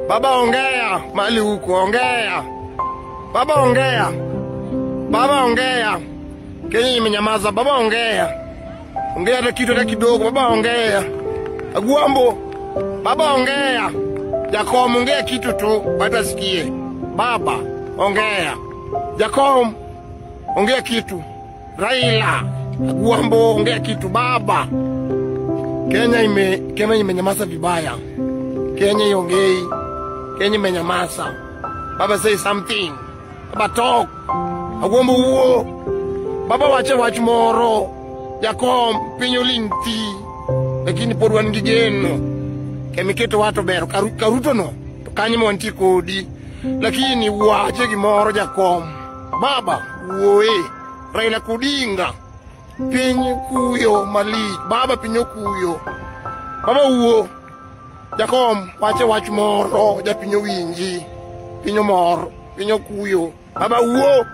Baba ongea, mali huko ongea. Baba ongea. Baba ongea. Kenya imenyamaza, baba ongea. Ongea na kitu kidogo, baba ongea. Aguambo, baba ongea. Jakom ongea kitu tu, hata sikie. Baba ongea. Jakom ongea kitu. Raila, Aguambo ongea kitu baba. Kenya imenyamaza vibaya. Kenya iongei. Kenya imenyamaza. Baba say something. Baba talk. Aguambo uo. Baba wache moro. Jakom pinyo linti. Lakini podwan ngigeno. Kemiketo watu bero karuto no. Tukanye mwanti kodi. Lakini wache gimoro Jakom. Baba uoe. Raila Odinga. Pinyo kuyo mali. Baba pinyo kuyo. Baba uo. Jakom wache moro. Japinyo winji. Pinyo moro. Pinyo kuyo. Baba uo.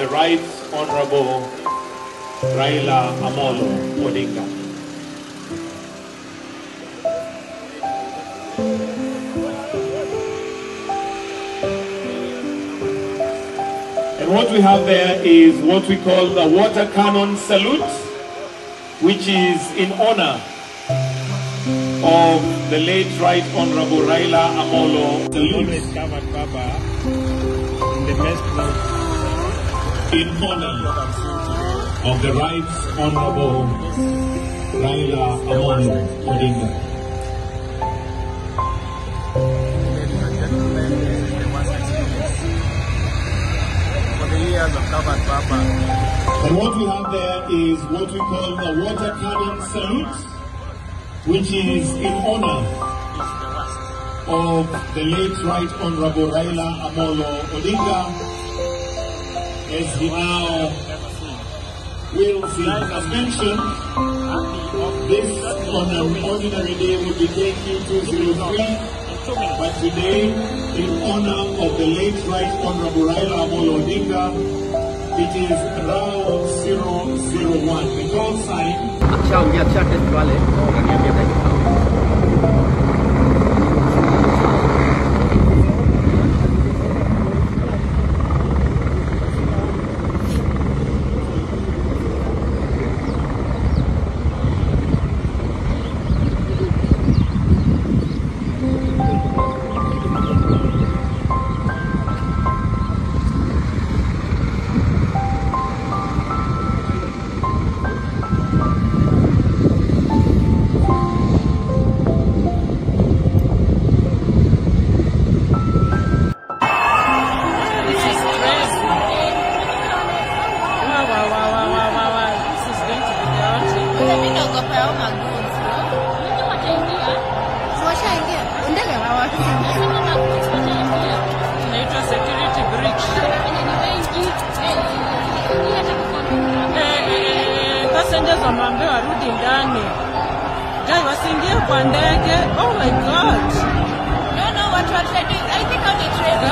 the Right Honorable Raila Odinga. And what we have there is what we call the water cannon salute, which is in honor of the late Right Honorable Raila Amolo. Salute in honor of the Right Honorable Raila Amolo Odinga. And what we have there is what we call the water cannon salute, which is in honor of the late Right Honorable Raila Amolo Odinga, as he now will see. As mentioned, this on an ordinary day would be KQ203, but today, in honor of the late Right Honorable Raila Amolo Odinga, it is round 001. The call sign. Passengers wameambiwa warudi ndani. Guys, wasiingie kwa ndege. Oh my god. No, what are they doing? I think I'll be trained. La.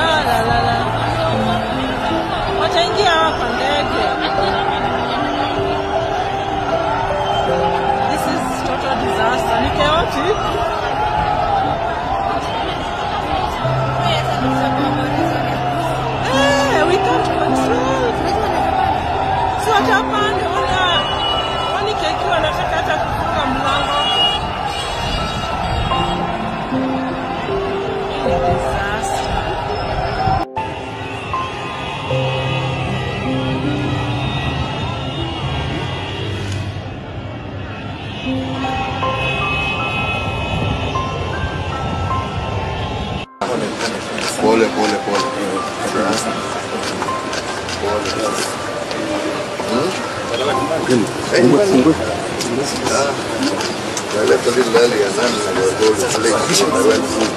Wataingia kwa ndege. This is total disaster. Ni chaotic. We can't control. So what happened? Wanataka hata kufunga mlango. Disaster. Pole. I left a little earlier and then I go to Bleach. I went through.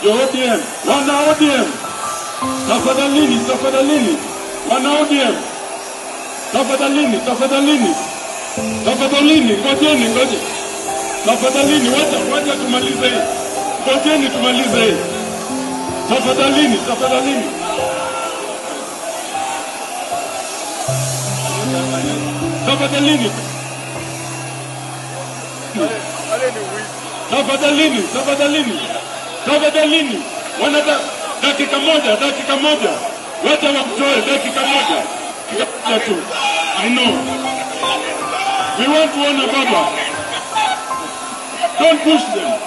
ODM, wana ODM, tafadhalini, tafadhalini, wana ODM, tafadhalini, tafadhalini, tafadhalini, ngojeni, ngojeni, tafadhalini, wacha tumalize hii, ngojeni tumalize hii, tafadhalini, tafadhalini, tafadhalini, tafadhalini, tafadhalini, tafadhalini, wanataka dakika moja, wacha wakutoe dakika moja tu. I know. We want to honor Baba. Don't push them.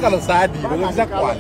Kalau sadi, belum bisa kuat.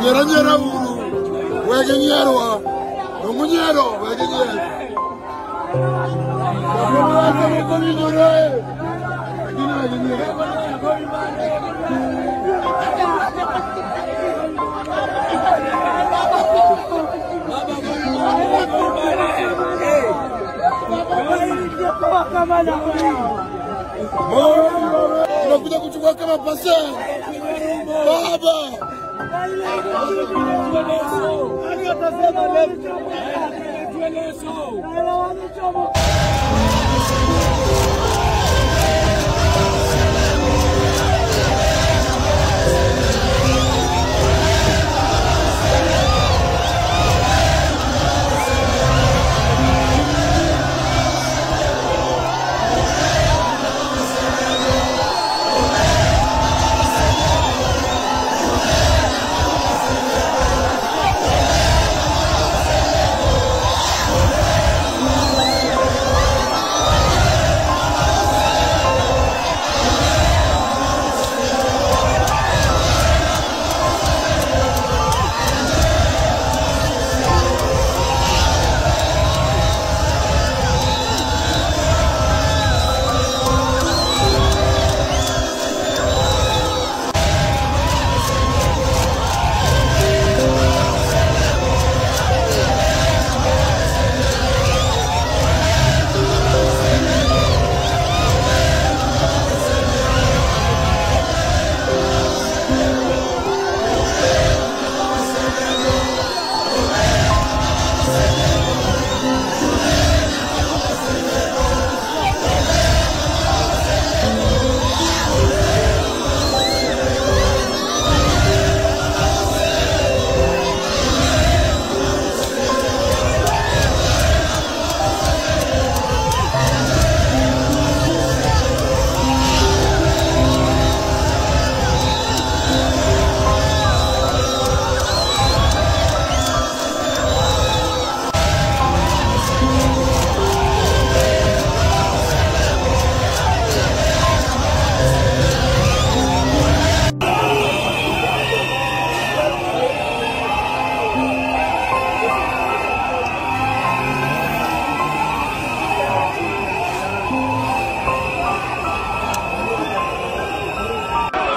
Nyera uru. Wege nyerwa. Numunyero wege nyerwa. Wege nyerwa. Unakuja kuchukua kama pasa. Baba.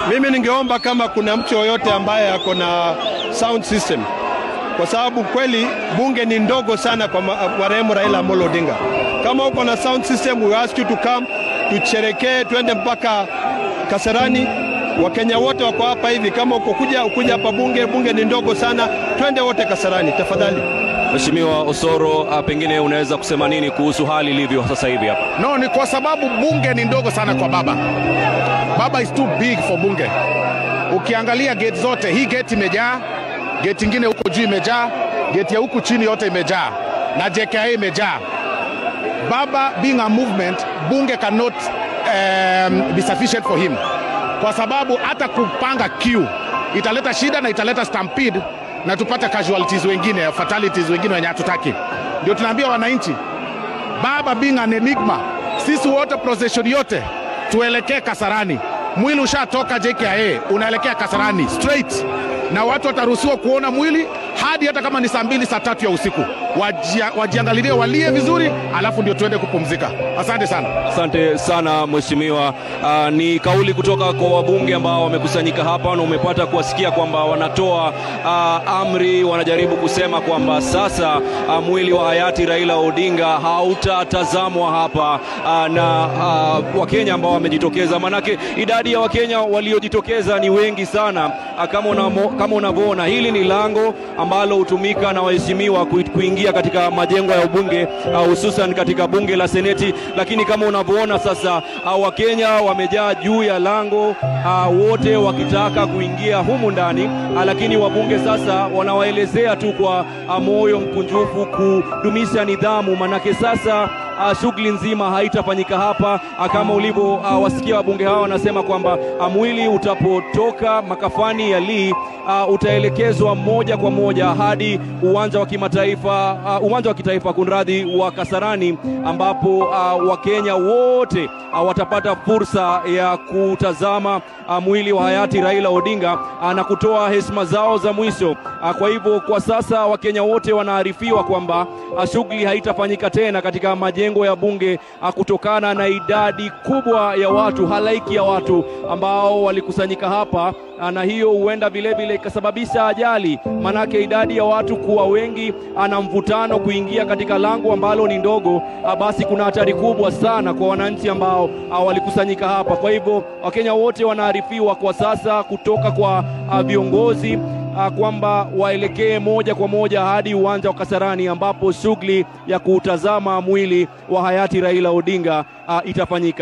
Mimi ningeomba kama kuna mtu yoyote ambaye ako na sound system, kwa sababu kweli bunge ni ndogo sana kwa marehemu Raila Amolo Odinga. Kama uko na sound system, we ask you to come, tucherekee, tuende mpaka Kasarani. Wakenya wote wako hapa hivi, kama ukuja hapa bunge ni ndogo sana, twende wote Kasarani tafadhali. Mheshimiwa Osoro, pengine unaweza kusema nini kuhusu hali ilivyo sasa hivi hapa? No, ni kwa sababu bunge ni ndogo sana kwa baba. Baba is too big for bunge. Ukiangalia gate zote, hii gate imejaa, gate ingine huko juu imejaa, gate ya huku chini yote imejaa, na Jkia imejaa. Baba being a movement, bunge cannot be sufficient for him. Kwa sababu hata kupanga queue italeta shida na italeta stampede na tupate casualties wengine, fatalities wengine wenye hatutaki. Ndio tunaambia wananchi, baba being an enigma, sisi wote procession yote tuelekee Kasarani. Mwili ushatoka Jkia, unaelekea Kasarani straight, na watu wataruhusiwa kuona mwili hadi hata kama ni saa 2 saa 3 ya usiku. Wajiangalilie, walie vizuri, alafu ndio tuende kupumzika. Asante sana. Asante sana mheshimiwa. Ni kauli kutoka kwa wabunge ambao wamekusanyika hapa, na umepata kuwasikia kwamba wanatoa amri, wanajaribu kusema kwamba sasa mwili wa hayati Raila Odinga hautatazamwa hapa na Wakenya ambao wamejitokeza. Manake idadi ya Wakenya waliojitokeza ni wengi sana. Kama unavyoona, hili ni lango ambalo hutumika na waheshimiwa kuingia katika majengo ya ubunge, hususan katika bunge la seneti. Lakini kama unavyoona sasa, Wakenya wamejaa juu ya lango, wote wakitaka kuingia humu ndani, lakini wabunge sasa wanawaelezea tu kwa moyo mkunjufu kudumisha nidhamu. Manake sasa shughuli nzima haitafanyika hapa. Kama ulivyo wasikia wabunge hao wanasema kwamba mwili utapotoka makafani ya Lee utaelekezwa moja kwa moja hadi uwanja wa kitaifa kunradhi wa Kasarani, ambapo Wakenya wote watapata fursa ya kutazama mwili wa hayati Raila Odinga na kutoa heshima zao za mwisho. Kwa hivyo kwa sasa Wakenya wote wanaarifiwa kwamba shughuli haitafanyika tena katika majengo ya bunge kutokana na idadi kubwa ya watu, halaiki ya watu ambao walikusanyika hapa, na hiyo huenda vile vile ikasababisha ajali, manake idadi ya watu kuwa wengi na mvutano kuingia katika lango ambalo ni ndogo, basi kuna hatari kubwa sana kwa wananchi ambao walikusanyika hapa. Kwa hivyo Wakenya wote wanaarifiwa kwa sasa kutoka kwa viongozi kwamba waelekee moja kwa moja hadi uwanja wa Kasarani ambapo shughuli ya kutazama mwili wa hayati Raila Odinga itafanyika.